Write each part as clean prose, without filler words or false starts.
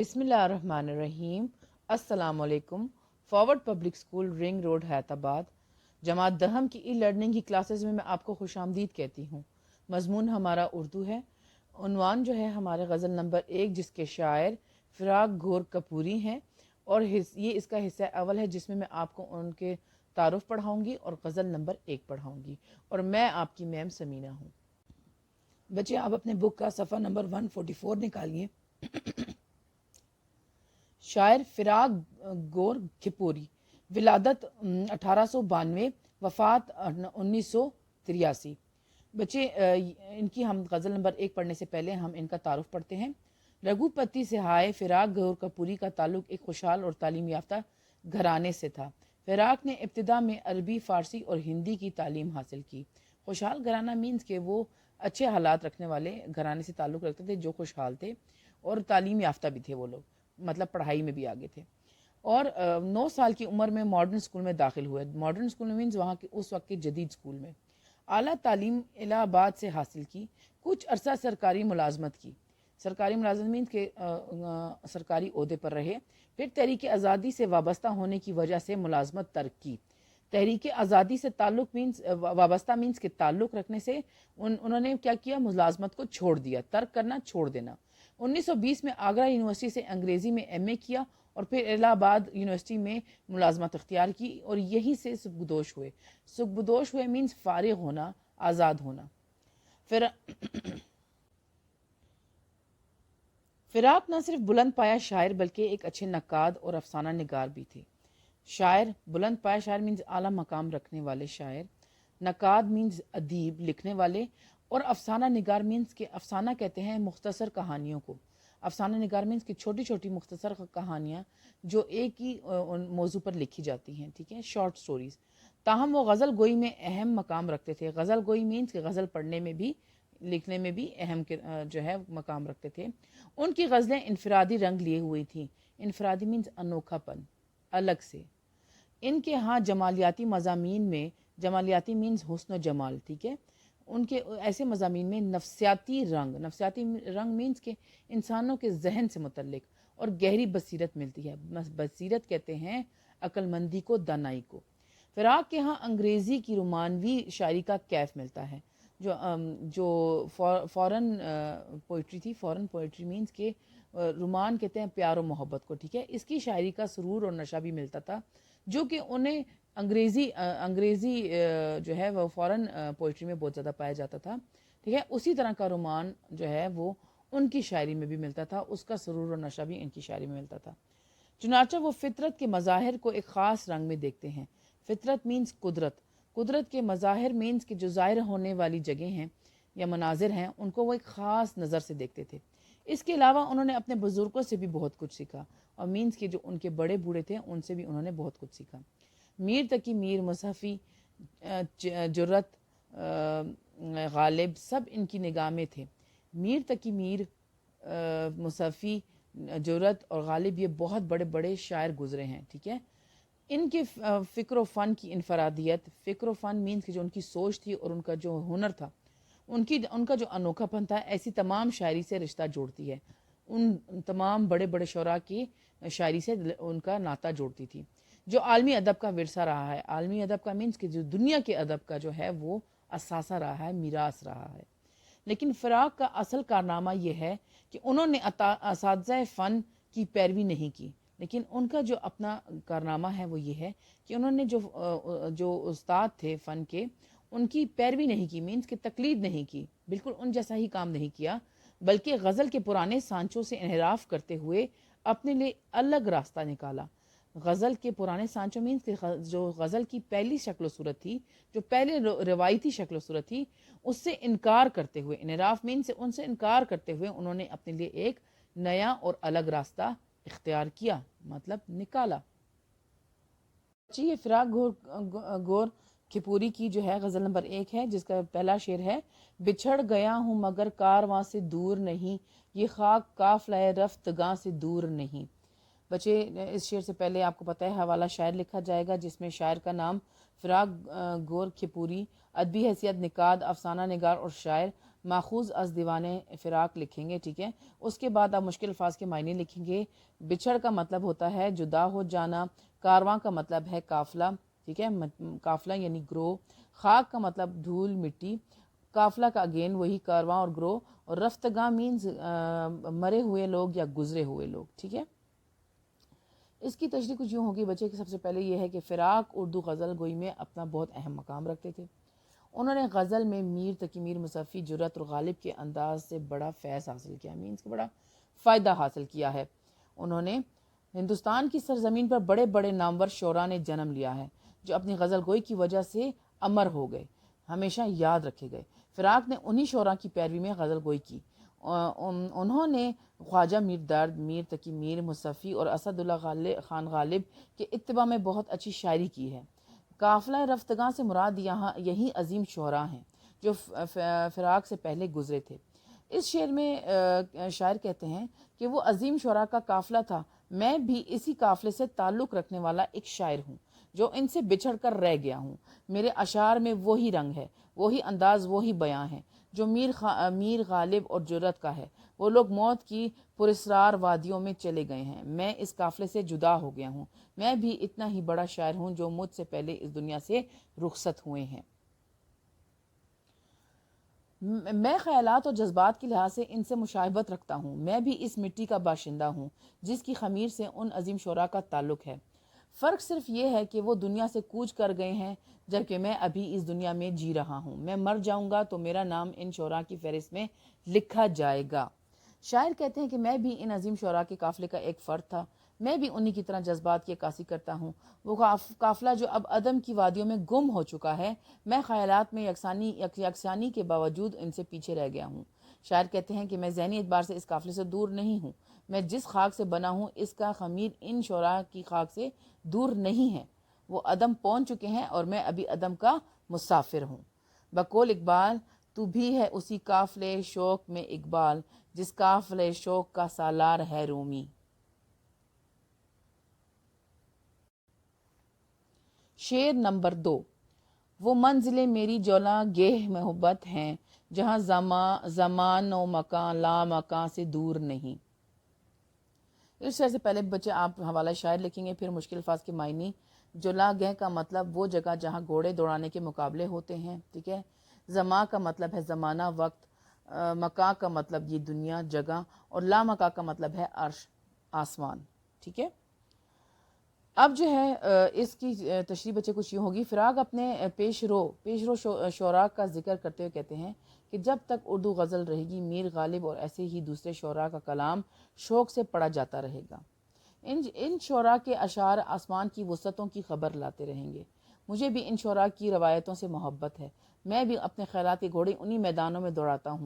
بسم اللہ الرحمن الرحیم۔ السلام علیکم۔ Forward public school ring road Hyderabad جماعت دہم کی ای لرننگ کی کلاسز میں آپ کو خوش آمدید کہتی ہوں۔ مضمون ہمارا اردو ہے۔ عنوان جو ہے ہمارے غزل نمبر 1 جس کے شاعر فراق گور کپوری ہیں، اور یہ اس کا حصہ اول ہے جس میں میں آپ کو ان کے تعارف پڑھاؤں گی اور غزل نمبر 1 پڑھاؤں گی، اور میں آپ کی میم سمینہ ہوں۔ بچے آپ اپنے بک کا صفحہ نمبر 144 نکالیے۔ شاعر فراق گور کھپوری، ولادت 1892، وفات 1983۔ بچے ان کی ہم غزل نمبر 1 پڑھنے سے پہلے ہم ان کا تعارف پڑھتے ہیں۔ رگھوپتی سہائے فراق گور کپوری کا تعلق ایک خوشحال اور تعلیم یافتہ گھرانے سے تھا۔ فراق نے ابتدا میں عربی، فارسی اور ہندی کی تعلیم حاصل کی۔ خوشحال گھرانہ مینز کہ وہ اچھے حالات رکھنے والے گھرانے سے تعلق رکھتے تھے، جو خوشحال تھے اور تعلیم یافتہ بھی تھے وہ لوگ، مطلب پڑھائی میں بھی آگے تھے۔ اور 9 سال کی عمر میں ماڈرن اسکول میں داخل ہوئے۔ ماڈرن اسکول میں مینز وہاں کے اس وقت کے جدید اسکول میں۔ اعلیٰ تعلیم الہ آباد سے حاصل کی۔ کچھ عرصہ سرکاری ملازمت کی۔ سرکاری ملازمت مینز کہ سرکاری عہدے پر رہے۔ پھر تحریک آزادی سے وابستہ ہونے کی وجہ سے ملازمت ترک کی۔ تحریک آزادی سے تعلق مینز وابستہ مینز کے تعلق رکھنے سے انہوں نے کیا کیا، ملازمت کو چھوڑ دیا، ترک کرنا، چھوڑ دینا۔ 1920 میں آگرہ یونیورسٹی سے انگریزی میں ایم اے کیا، اور پھر الہ آباد یونیورسٹی میں ملازمت اختیار کی، اور یہیں سے سبکدوش ہوئے۔ سبکدوش ہوئے مینز فارغ ہونا، آزاد ہونا۔ فراق نہ صرف بلند پایا شاعر بلکہ ایک اچھے نقاد اور افسانہ نگار بھی تھے۔ شاعر، بلند پایا شاعر مینز اعلیٰ مقام رکھنے والے شاعر، نقاد مینز ادیب، لکھنے والے، اور افسانہ نگار مینز کہ افسانہ کہتے ہیں مختصر کہانیوں کو۔ افسانہ نگار مینز کہ چھوٹی چھوٹی مختصر کہانیاں جو ایک ہی موضوع پر لکھی جاتی ہیں، ٹھیک ہے، شارٹ سٹوریز۔ تاہم وہ غزل گوئی میں اہم مقام رکھتے تھے۔ غزل گوئی مینز کہ غزل پڑھنے میں بھی، لکھنے میں بھی اہم جو ہے مقام رکھتے تھے۔ ان کی غزلیں انفرادی رنگ لیے ہوئی تھیں۔ انفرادی مینز انوکھا پن، الگ سے۔ ان کے ہاں جمالیاتی مضامین میں، جمالیاتی مینز حسن و جمال، ٹھیک ہے، ان کے ایسے مضامین میں نفسیاتی رنگ مینز کہ انسانوں کے ذہن سے متعلق اور گہری بصیرت ملتی ہے۔ بصیرت کہتے ہیں عقل مندی کو، دانائی کو۔ فراق کے ہاں انگریزی کی رومانوی شاعری کا کیف ملتا ہے، جو فورن پوئٹری تھی۔ فورن پوئٹری مینز کہ رومان کہتے ہیں پیار و محبت کو، ٹھیک ہے۔ اس کی شاعری کا سرور اور نشہ بھی ملتا تھا، جو کہ انہیں انگریزی جو ہے وہ فورن پوئٹری میں بہت زیادہ پایا جاتا تھا، ٹھیک ہے۔ اسی طرح کا رومان جو ہے وہ ان کی شاعری میں بھی ملتا تھا، اس کا سرور اور نشہ بھی ان کی شاعری میں ملتا تھا۔ چنانچہ وہ فطرت کے مظاہر کو ایک خاص رنگ میں دیکھتے ہیں۔ فطرت مینز قدرت، قدرت کے مظاہر مینز کہ جو ظاہر ہونے والی جگہیں ہیں یا مناظر ہیں، ان کو وہ ایک خاص نظر سے دیکھتے تھے۔ اس کے علاوہ انہوں نے اپنے بزرگوں سے بھی بہت کچھ سیکھا، اور مینز کہ جو ان کے بڑے بوڑھے تھے ان سے بھی انہوں نے بہت کچھ سیکھا۔ میر تقی میر، مصحفی، جرت، غالب، سب ان کی نگاہ میں تھے۔ میر تقی میر، مصحفی، جرت اور غالب یہ بہت بڑے بڑے شاعر گزرے ہیں، ٹھیک ہے۔ ان کے فکر و فن کی انفرادیت، فکر و فن مینز کہ جو ان کی سوچ تھی اور ان کا جو ہنر تھا، ان کا جو انوکھا پن تھا، ایسی تمام شاعری سے رشتہ جوڑتی ہے۔ ان تمام بڑے بڑے شعراء کی شاعری سے ان کا ناطہ جوڑتی تھی، جو عالمی ادب کا ورثہ رہا ہے۔ عالمی ادب کا مینز کہ جو دنیا کے ادب کا جو ہے وہ اثاثہ رہا ہے، میراث رہا ہے۔ لیکن فراق کا اصل کارنامہ یہ ہے کہ انہوں نے اساتذہ فن کی پیروی نہیں کی، لیکن ان کا جو اپنا کارنامہ ہے وہ یہ ہے کہ انہوں نے جو استاد تھے فن کے، ان کی پیروی نہیں کی، مینز کہ تقلید نہیں کی، بالکل ان جیسا ہی کام نہیں کیا، بلکہ غزل کے پرانے سانچوں سے انحراف کرتے ہوئے اپنے لیے الگ راستہ نکالا۔ غزل کے پرانے سانچوں مینز کہ جو غزل کی پہلی شکل و صورت تھی، جو پہلے روایتی شکل و صورت تھی، اس سے انکار کرتے ہوئے، انحراف مینز سے ان سے انکار کرتے ہوئے انہوں نے اپنے لیے ایک نیا اور الگ راستہ اختیار کیا، مطلب نکالا۔ یہ فراق گور کھپوری کی جو ہے غزل نمبر 1 ہے، جس کا پہلا شعر ہے: بچھڑ گیا ہوں مگر کارواں سے دور نہیں، یہ خاک قافلہ رفتگاں سے دور نہیں۔ بچے اس شعر سے پہلے آپ کو پتہ ہے حوالہ شاعر لکھا جائے گا، جس میں شاعر کا نام فراق گور کھپوری، ادبی حیثیت نقاد، افسانہ نگار اور شاعر، ماخوذ از دیوان فراق لکھیں گے، ٹھیک ہے. اس کے بعد آپ مشکل الفاظ کے معنی لکھیں گے. بچھڑ کا مطلب ہوتا ہے جدا ہو جانا. کارواں کا مطلب ہے قافلہ، ٹھیک ہے، قافلہ یعنی گروہ. خاک کا مطلب دھول مٹی. قافلہ کا اگین وہی کارواں اور گروہ. اور رفتگاں مینز مرے ہوئے لوگ یا گزرے ہوئے لوگ، ٹھیک ہے. اس کی تشریح کچھ یوں ہوگی بچے کہ سب سے پہلے یہ ہے کہ فراق اردو غزل گوئی میں اپنا بہت اہم مقام رکھتے تھے. انہوں نے غزل میں میر تقی میر مصفی جرأت اور غالب کے انداز سے بڑا فیض حاصل کیا، مینز کہ بڑا فائدہ حاصل کیا ہے. انہوں نے ہندوستان کی سرزمین پر بڑے بڑے نامور شعراء نے جنم لیا ہے جو اپنی غزل گوئی کی وجہ سے امر ہو گئے، ہمیشہ یاد رکھے گئے. فراق نے انہی شعراء کی پیروی میں غزل گوئی کی. انہوں نے خواجہ میر درد، میر تقی میر مصفی اور اسد اللہ خان غالب کے اتباع میں بہت اچھی شاعری کی ہے. قافلہ رفتگاں سے مراد یہاں یہی عظیم شعراء ہیں جو فراق سے پہلے گزرے تھے. اس شعر میں شاعر کہتے ہیں کہ وہ عظیم شعراء کا قافلہ تھا. میں بھی اسی قافلے سے تعلق رکھنے والا ایک شاعر ہوں جو ان سے بچھڑ کر رہ گیا ہوں. میرے اشعار میں وہی رنگ ہے، وہی انداز، وہی بیاں ہے جو میر غالب اور جرأت کا ہے. وہ لوگ موت کی پراسرار وادیوں میں چلے گئے ہیں. میں اس قافلے سے جدا ہو گیا ہوں. میں بھی اتنا ہی بڑا شاعر ہوں جو مجھ سے پہلے اس دنیا سے رخصت ہوئے ہیں. میں خیالات اور جذبات کے لحاظ سے ان سے مشابہت رکھتا ہوں. میں بھی اس مٹی کا باشندہ ہوں جس کی خمیر سے ان عظیم شعراء کا تعلق ہے. فرق صرف یہ ہے کہ وہ دنیا سے کوچ کر گئے ہیں جبکہ میں ابھی اس دنیا میں جی رہا ہوں. میں مر جاؤں گا تو میرا نام ان شعراء کی فہرست میں لکھا جائے گا. شاعر کہتے ہیں کہ میں بھی ان عظیم شعراء کے قافلے کا ایک فرد تھا. میں بھی انہی کی طرح جذبات کی عکاسی کرتا ہوں. وہ قافلہ جو اب عدم کی وادیوں میں گم ہو چکا ہے، میں خیالات میں یکسانی کے باوجود ان سے پیچھے رہ گیا ہوں. شاعر کہتے ہیں کہ میں ذہنی اعتبار سے اس قافلے سے دور نہیں ہوں. میں جس خاک سے بنا ہوں اس کا خمیر ان شعراء کی خاک سے دور نہیں ہے. وہ عدم پہنچ چکے ہیں اور میں ابھی عدم کا مسافر ہوں. بقول اقبال، تو بھی ہے اسی قافلے شوق میں اقبال جس قافلے شوق کا سالار ہے رومی. شعر نمبر 2. وہ منزلیں میری جولاں گہ محبت ہیں جہاں زمان و مکان لا مکان سے دور نہیں. اس شعر سے پہلے بچے آپ حوالہ شاعر لکھیں گے، پھر مشکل الفاظ کے معنی. جولاں گہ کا مطلب وہ جگہ جہاں گھوڑے دوڑانے کے مقابلے ہوتے ہیں، ٹھیک ہے. زماں کا مطلب ہے زمانہ، وقت. مکان کا مطلب یہ دنیا، جگہ. اور لا مکان کا مطلب ہے عرش، آسمان، ٹھیک ہے. اب جو ہے اس کی تشریح بچے کچھ یوں ہوگی. فراق اپنے پیشرو شعراء کا ذکر کرتے ہوئے کہتے ہیں کہ جب تک اردو غزل رہے گی میر غالب اور ایسے ہی دوسرے شعراء کا کلام شوق سے پڑھا جاتا رہے گا. ان شعراء کے اشعار آسمان کی وسعتوں کی خبر لاتے رہیں گے. مجھے بھی ان شعراء کی روایتوں سے محبت ہے. میں بھی اپنے خیالات کے گھوڑے انہی میدانوں میں دوڑاتا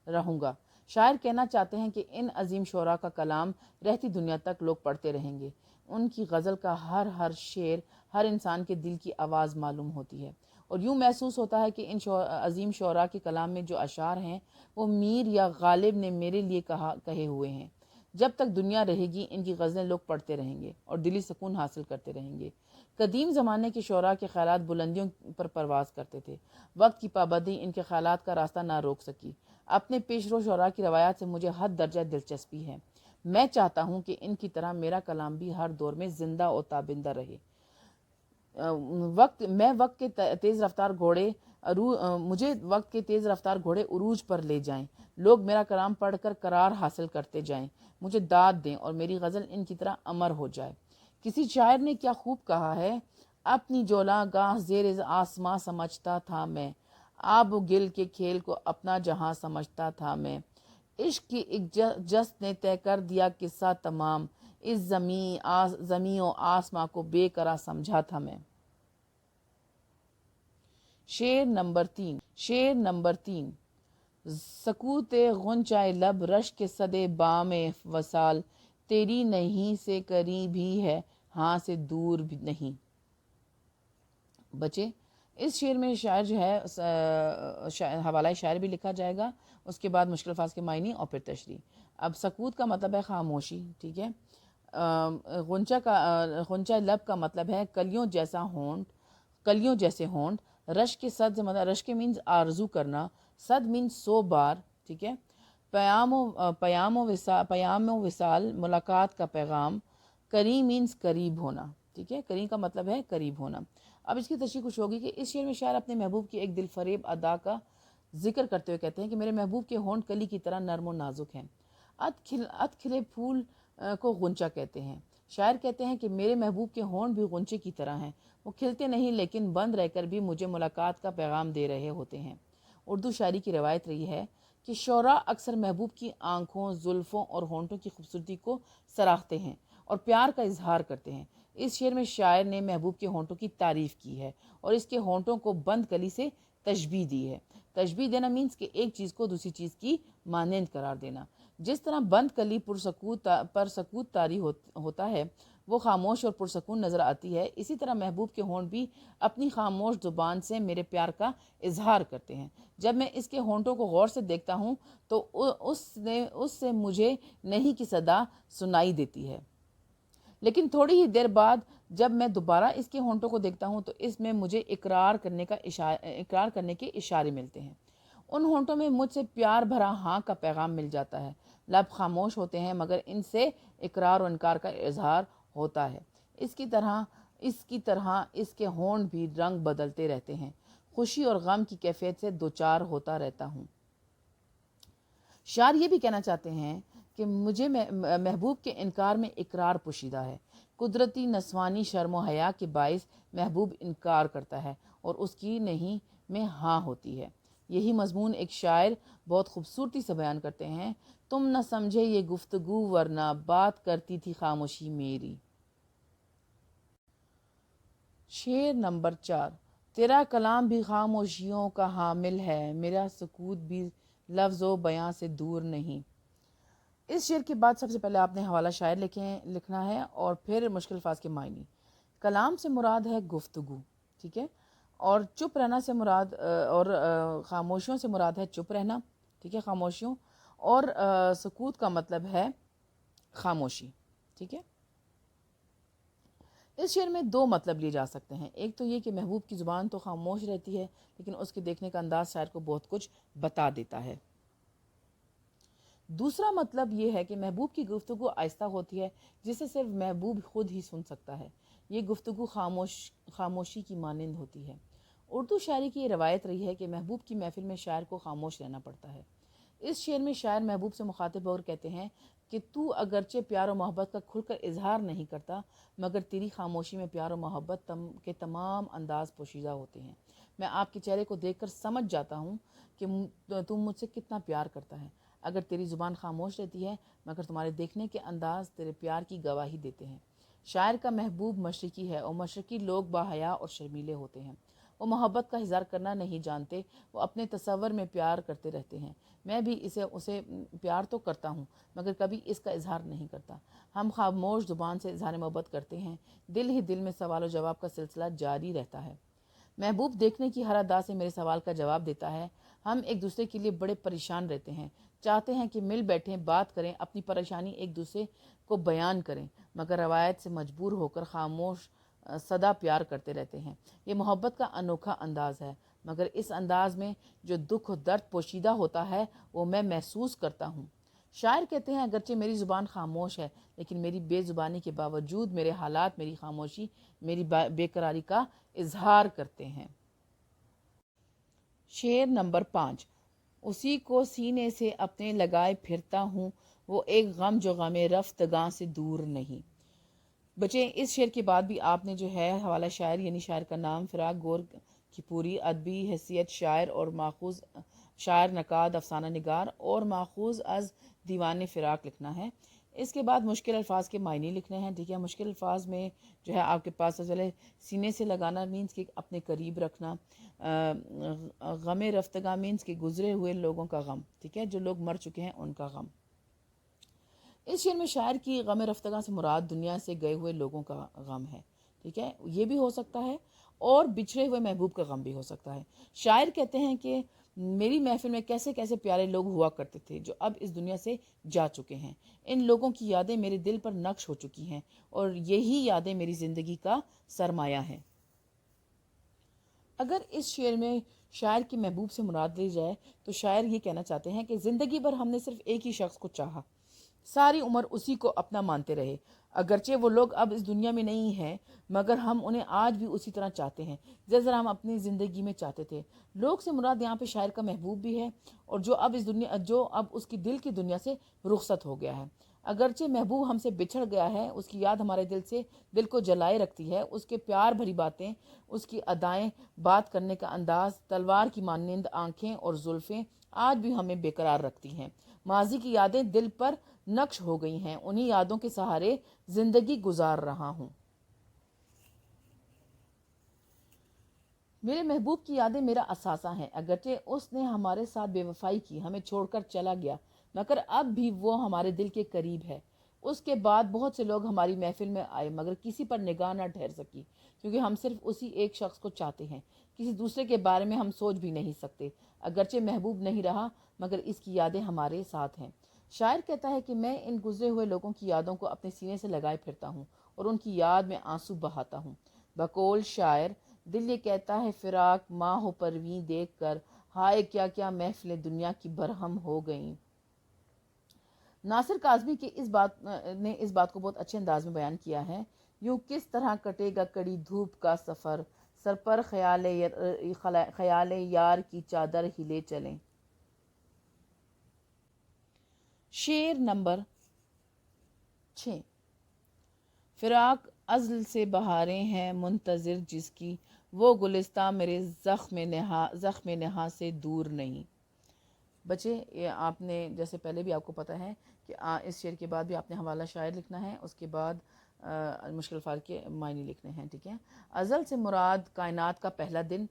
رہوں گا. شاعر کہنا چاہتے ہیں کہ ان عظیم شعراء کا کلام رہتی دنیا تک لوگ پڑھتے رہیں گے. ان کی غزل کا ہر شعر ہر انسان کے دل کی آواز معلوم ہوتی ہے اور یوں محسوس ہوتا ہے کہ ان عظیم شعراء کے کلام میں جو اشعار ہیں وہ میر یا غالب نے میرے لیے کہے ہوئے ہیں. جب تک دنیا رہے گی ان کی غزلیں لوگ پڑھتے رہیں گے اور دلی سکون حاصل کرتے رہیں گے. قدیم زمانے کے شعراء کے خیالات بلندیوں پر پرواز کرتے تھے. وقت کی پابندی ان کے خیالات کا راستہ نہ روک سکی. اپنے پیشرو شعراء کی روایات سے مجھے حد درجہ دلچسپی ہے. میں چاہتا ہوں کہ ان کی طرح میرا کلام بھی ہر دور میں زندہ و تابندہ رہے. وقت کے تیز رفتار گھوڑے عروج پر لے جائیں. لوگ میرا کلام پڑھ کر قرار حاصل کرتے جائیں. مجھے داد دیں اور میری غزل ان کی طرح امر ہو جائے. کسی شاعر نے کیا خوب کہا ہے، اپنی جولاں گاہ زیر آسماں سمجھتا تھا میں، آب و گل کے کھیل کو اپنا جہاں سمجھتا تھا میں. عشق کی ایک جست نے طے کر دیا قصہ تمام، اس زمین و آسماں کو بے قرار سمجھا تھا میں. شعر نمبر 3. سکوت غنچۂ لب رشک صدِ بام وصال، تیری نہیں سے قریب بھی ہے ہاں سے دور بھی نہیں. بچے اس شعر میں شاعر جو ہے حوالہ شاعر بھی لکھا جائے گا، اس کے بعد مشکل الفاظ کے معنی اور پھر تشریح. اب سکوت کا مطلب ہے خاموشی، ٹھیک ہے. غنچہ لب کا مطلب ہے کلیوں جیسے ہونٹ. رشک کے صد سے مطلب رشک مینز آرزو کرنا. صد مین 100 بار، ٹھیک ہے. پیام و وصال ملاقات کا پیغام. کریم مینس قریب ہونا، ٹھیک ہے. کریم کا مطلب ہے قریب ہونا. اب اس کی تشریح کچھ ہوگی کہ اس شعر میں شاعر اپنے محبوب کی ایک دل فریب ادا کا ذکر کرتے ہوئے کہتے ہیں کہ میرے محبوب کے ہونٹ کلی کی طرح نرم و نازک ہیں. ات کھلے پھول کو غنچہ کہتے ہیں. شاعر کہتے ہیں کہ میرے محبوب کے ہونٹ بھی غنچے کی طرح ہیں، وہ کھلتے نہیں لیکن بند رہ کر بھی مجھے ملاقات کا پیغام دے رہے ہوتے ہیں. اردو شاعری کی روایت رہی ہے کہ شعراء اکثر محبوب کی آنکھوں، زلفوں اور ہونٹوں کی خوبصورتی کو سراہتے ہیں اور پیار کا اظہار کرتے ہیں. اس شعر میں شاعر نے محبوب کے ہونٹوں کی تعریف کی ہے اور اس کے ہونٹوں کو بند کلی سے تشبیہ دی ہے. تشبیہ دینا مینس کہ ایک چیز کو دوسری چیز کی مانند قرار دینا. جس طرح بند کلی پرسکوت طاری ہوتا ہے، وہ خاموش اور پرسکون نظر آتی ہے، اسی طرح محبوب کے ہونٹ بھی اپنی خاموش زبان سے میرے پیار کا اظہار کرتے ہیں. جب میں اس کے ہونٹوں کو غور سے دیکھتا ہوں تو اس سے مجھے نہیں کی صدا سنائی دیتی ہے، لیکن تھوڑی ہی دیر بعد جب میں دوبارہ اس کے ہونٹوں کو دیکھتا ہوں تو اس میں مجھے اقرار کرنے کے اشارے ملتے ہیں. ان ہونٹوں میں مجھ سے پیار بھرا ہاں کا پیغام مل جاتا ہے. لب خاموش ہوتے ہیں مگر ان سے اقرار و انکار کا اظہار ہوتا ہے. اس کی طرح اس کے ہونٹ بھی رنگ بدلتے رہتے ہیں. خوشی اور غم کی کیفیت سے دوچار ہوتا رہتا ہوں. شاعر یہ بھی کہنا چاہتے ہیں کہ مجھے محبوب کے انکار میں اقرار پوشیدہ ہے. قدرتی نسوانی شرم و حیا کے باعث محبوب انکار کرتا ہے اور اس کی نہیں میں ہاں ہوتی ہے. یہی مضمون ایک شاعر بہت خوبصورتی سے بیان کرتے ہیں. تم نہ سمجھے یہ گفتگو ورنہ بات کرتی تھی خاموشی میری. شعر نمبر 4. تیرا کلام بھی خاموشیوں کا حامل ہے، میرا سکوت بھی لفظ و بیاں سے دور نہیں. اس شعر کے بعد سب سے پہلے آپ نے حوالہ شاعر لکھنا ہے اور پھر مشکل الفاظ کے معنی. کلام سے مراد ہے گفتگو، ٹھیک ہے، اور چپ رہنا سے مراد اور خاموشیوں سے مراد ہے چپ رہنا، ٹھیک ہے، خاموشیوں، اور سکوت کا مطلب ہے خاموشی، ٹھیک ہے. اس شعر میں 2 مطلب لیے جا سکتے ہیں. ایک تو یہ کہ محبوب کی زبان تو خاموش رہتی ہے لیکن اس کے دیکھنے کا انداز شاعر کو بہت کچھ بتا دیتا ہے. دوسرا مطلب یہ ہے کہ محبوب کی گفتگو آہستہ ہوتی ہے جسے صرف محبوب خود ہی سن سکتا ہے. یہ گفتگو خاموشی کی مانند ہوتی ہے. اردو شاعری کی یہ روایت رہی ہے کہ محبوب کی محفل میں شاعر کو خاموش رہنا پڑتا ہے. اس شعر میں شاعر محبوب سے مخاطب اور کہتے ہیں کہ تو اگرچہ پیار و محبت کا کھل کر اظہار نہیں کرتا مگر تیری خاموشی میں پیار و محبت کے تمام انداز پوشیدہ ہوتے ہیں. میں آپ کے چہرے کو دیکھ کر سمجھ جاتا ہوں کہ تم مجھ سے کتنا پیار کرتا ہے. اگر تیری زبان خاموش رہتی ہے مگر تمہارے دیکھنے کے انداز تیرے پیار کی گواہی دیتے ہیں. شاعر کا محبوب مشرقی ہے اور مشرقی لوگ باحیا اور شرمیلے ہوتے ہیں. وہ محبت کا اظہار کرنا نہیں جانتے، وہ اپنے تصور میں پیار کرتے رہتے ہیں. میں بھی اسے پیار تو کرتا ہوں مگر کبھی اس کا اظہار نہیں کرتا. ہم خاموش زبان سے اظہار محبت کرتے ہیں، دل ہی دل میں سوال و جواب کا سلسلہ جاری رہتا ہے. محبوب دیکھنے کی ہر ادا سے میرے سوال کا جواب دیتا ہے. ہم ایک دوسرے کے لیے بڑے پریشان رہتے ہیں، چاہتے ہیں کہ مل بیٹھیں، بات کریں، اپنی پریشانی ایک دوسرے کو بیان کریں، مگر روایت سے مجبور ہو کر خاموش سدا پیار کرتے رہتے ہیں. یہ محبت کا انوکھا انداز ہے مگر اس انداز میں جو دکھ و درد پوشیدہ ہوتا ہے وہ میں محسوس کرتا ہوں. شاعر کہتے ہیں اگرچہ میری زبان خاموش ہے لیکن میری بے زبانی کے باوجود میرے حالات میری خاموشی میری بے قراری کا اظہار کرتے ہیں. شعر نمبر 5. اسی کو سینے سے اپنے لگائے پھرتا ہوں، وہ ایک غم جو غم رفتگاں سے دور نہیں. بچے اس شعر کے بعد بھی آپ نے جو ہے حوالہ شاعر یعنی شاعر کا نام فراق گور کی پوری ادبی حیثیت شاعر اور ماخوذ شاعر نقاد افسانہ نگار اور ماخوذ از دیوان فراق لکھنا ہے. اس کے بعد مشکل الفاظ کے معنی لکھنے ہیں، ٹھیک ہے. مشکل الفاظ میں جو ہے آپ کے پاس چلے سینے سے لگانا مینس کہ اپنے قریب رکھنا، غم رفتگاں مینس کہ گزرے ہوئے لوگوں کا غم، ٹھیک ہے، جو لوگ مر چکے ہیں ان کا غم. اس شعر میں شاعر کی غم رفتگاں سے مراد دنیا سے گئے ہوئے لوگوں کا غم ہے، ٹھیک ہے، یہ بھی ہو سکتا ہے اور بچھڑے ہوئے محبوب کا غم بھی ہو سکتا ہے. شاعر کہتے ہیں کہ میری محفل میں کیسے کیسے پیارے لوگ ہوا کرتے تھے جو اب اس دنیا سے جا چکے ہیں. ان لوگوں کی یادیں میرے دل پر نقش ہو چکی ہیں اور یہی یادیں میری زندگی کا سرمایہ ہیں. اگر اس شعر میں شاعر کی محبوب سے مراد لی جائے تو شاعر یہ کہنا چاہتے ہیں کہ زندگی بھر ہم نے صرف ایک ہی شخص کو چاہا، ساری عمر اسی کو اپنا مانتے رہے، اگرچہ وہ لوگ اب اس دنیا میں نہیں ہیں مگر ہم انہیں آج بھی اسی طرح چاہتے ہیں جس طرح ہم اپنی زندگی میں چاہتے تھے۔ لوگ سے مراد یہاں پہ شاعر کا محبوب بھی ہے، اور جو اب اس کی دل کی دنیا سے رخصت ہو گیا ہے۔ اگرچہ محبوب ہم سے بچھڑ گیا ہے، اس کی یاد ہمارے دل کو جلائے رکھتی ہے، اس کے پیار بھری باتیں، اس کی ادائیں، بات کرنے کا انداز، تلوار کی مانند آنکھیں اور زلفیں آج بھی ہمیں بے قرار رکھتی ہیں۔ ماضی کی یادیں دل پر نقش ہو گئی ہیں، انہی یادوں کے سہارے زندگی گزار رہا ہوں۔ میرے محبوب کی یادیں میرا اثاثہ ہیں، اگرچہ اس نے ہمارے ساتھ بے وفائی کی، ہمیں چھوڑ کر چلا گیا، مگر اب بھی وہ ہمارے دل کے قریب ہے۔ اس کے بعد بہت سے لوگ ہماری محفل میں آئے مگر کسی پر نگاہ نہ ٹھہر سکی، کیونکہ ہم صرف اسی ایک شخص کو چاہتے ہیں، کسی دوسرے کے بارے میں ہم سوچ بھی نہیں سکتے۔ اگرچہ محبوب نہیں رہا مگر اس کی یادیں ہمارے ساتھ ہیں۔ شاعر کہتا ہے کہ میں ان گزرے ہوئے لوگوں کی یادوں کو اپنے سینے سے لگائے پھرتا ہوں اور ان کی یاد میں آنسو بہاتا ہوں۔ بقول شاعر، دل یہ کہتا ہے فراق ماہ و پرویں دیکھ کر، ہائے کیا کیا محفلیں دنیا کی برہم ہو گئیں۔ ناصر کاظمی کے اس بات کو بہت اچھے انداز میں بیان کیا ہے۔ یوں کس طرح کٹے گا کڑی دھوپ کا سفر، سر پر خیال یار کی چادر ہی لے چلیں۔ شعر نمبر 6۔ فراق ازل سے بہاریں ہیں منتظر جس کی، وہ گلستاں میرے زخم نہا سے دور نہیں۔ بچے، یہ آپ نے جیسے پہلے بھی آپ کو پتہ ہے کہ اس شعر کے بعد بھی آپ نے حوالہ شاعر لکھنا ہے، اس کے بعد مشکل الفاظ کے معنی لکھنے ہیں، ٹھیک ہے۔ ازل سے مراد کائنات کا پہلا دن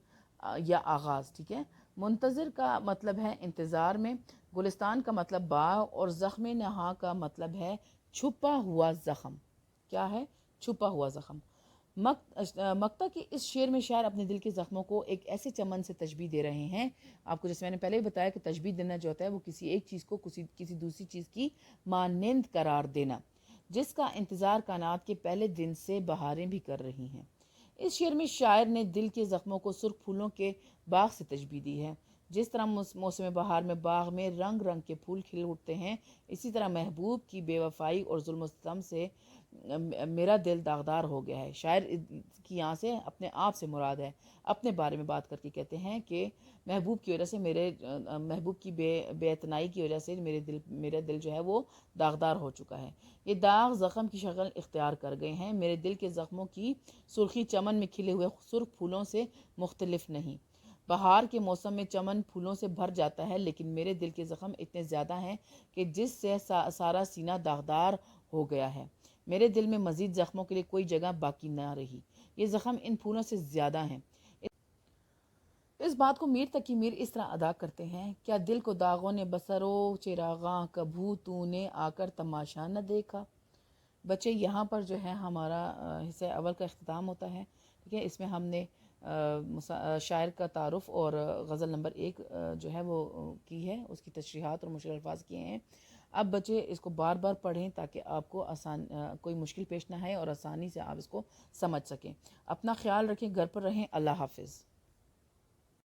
یا آغاز، ٹھیک ہے۔ منتظر کا مطلب ہے انتظار میں، گلستان کا مطلب باغ، اور زخم نہا کا مطلب ہے چھپا ہوا زخم۔ کیا ہے؟ چھپا ہوا زخم۔ مقطع کے اس شعر میں شاعر اپنے دل کے زخموں کو ایک ایسے چمن سے تشبیہ دے رہے ہیں۔ آپ کو جیسے میں نے پہلے بھی بتایا کہ تشبیہ دینا جو ہوتا ہے وہ کسی ایک چیز کو کسی دوسری چیز کی مانند قرار دینا، جس کا انتظار کائنات کے پہلے دن سے بہاریں بھی کر رہی ہیں۔ اس شعر میں شاعر نے دل کے زخموں کو سرخ پھولوں کے باغ سے تشبیہ دی ہے۔ جس طرح موسم بہار میں باغ میں رنگ رنگ کے پھول کھل اٹھتے ہیں، اسی طرح محبوب کی بے وفائی اور ظلم و ستم سے میرا دل داغدار ہو گیا ہے۔ شاعر کی یہاں سے اپنے آپ سے مراد ہے، اپنے بارے میں بات کر کے کہتے ہیں کہ محبوب کی وجہ سے محبوب کی بے اعتنائی کی وجہ سے میرا دل جو ہے وہ داغدار ہو چکا ہے۔ یہ داغ زخم کی شکل اختیار کر گئے ہیں۔ میرے دل کے زخموں کی سرخی چمن میں کھلے ہوئے سرخ پھولوں سے مختلف نہیں۔ بہار کے موسم میں چمن پھولوں سے بھر جاتا ہے، لیکن میرے دل کے زخم اتنے زیادہ ہیں کہ جس سے سارا سینہ داغدار ہو گیا ہے۔ میرے دل میں مزید زخموں کے لیے کوئی جگہ باقی نہ رہی۔ یہ زخم ان پھولوں سے زیادہ ہیں۔ اس بات کو میر تقی میر اس طرح ادا کرتے ہیں: کیا دل کو داغوں نے بسرو چراغاں، کبھو تو نے آ کر تماشا نہ دیکھا۔ بچے، یہاں پر جو ہے ہمارا حصہ اول کا اختتام ہوتا ہے، ٹھیک ہے۔ اس میں ہم نے شاعر کا تعارف اور غزل نمبر 1 جو ہے وہ کی ہے، اس کی تشریحات اور مشکل الفاظ کیے ہیں۔ اب بچے اس کو بار بار پڑھیں تاکہ آپ کو کوئی مشکل پیش نہ آئے اور آسانی سے آپ اس کو سمجھ سکیں۔ اپنا خیال رکھیں، گھر پر رہیں۔ اللہ حافظ۔